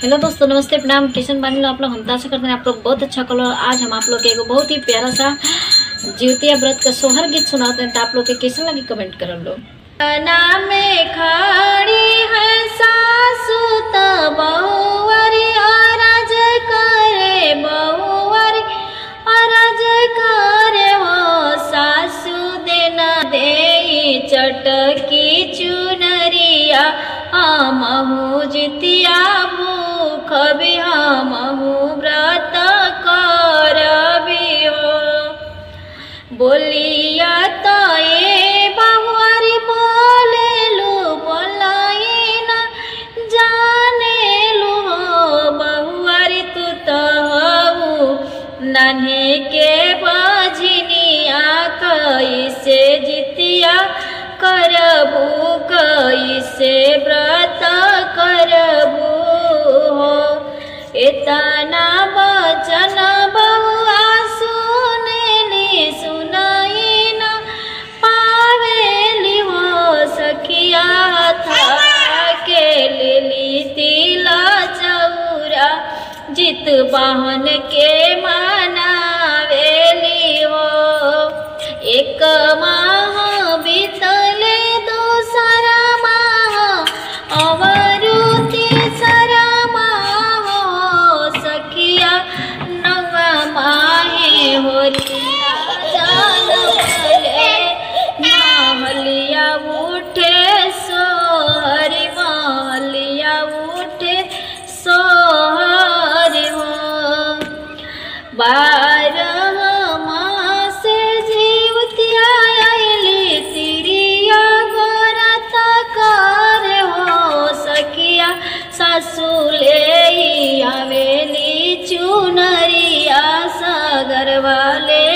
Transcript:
Hello दोस्तों, नमस्ते, प्रणाम। किशन बानी लो आप लोग। हम आशा करते हैं आप लोग बहुत अच्छा करो। आज हम आप लोग के एक बहुत ही प्यारा सा ज्योतिया व्रत का सोहर गीत सुनाते हैं। तो आप लोग के कैसे लगी कमेंट कर लो। नाम में खड़ी है सासू तो बहुवरी अरज करे, बहुवरी अरज करे हो सासू देना दे चटकी चुनरिया। हमहु जितिया भूख भी हमहु व्रत करबी हो। बोलिया तो ये बहुवरी बोले लू बोलाई ना जाने लू हो। बहुवरी तू तो हऊ नन्हे के बजनिया, कैसे जितिया करबू, कैसे व्रत करबू हो। इतना वचन बहुआ सुनेली सुनाई न पावेली हो। सखिया था के लिली तिला चौरा, जित बहन के मनावेली हो। एक माह बीतले दूसरा माह अवरु तीसरा माह हो। सखिया नवा माहे होरी महलिया उठे सोहरी, महलिया उठे सोहरी हो। 12 मासे जीवतिया आइली तिरिया व्रत करे हो। सखिया सासू ले आवेली चुनरिया, सागर वाले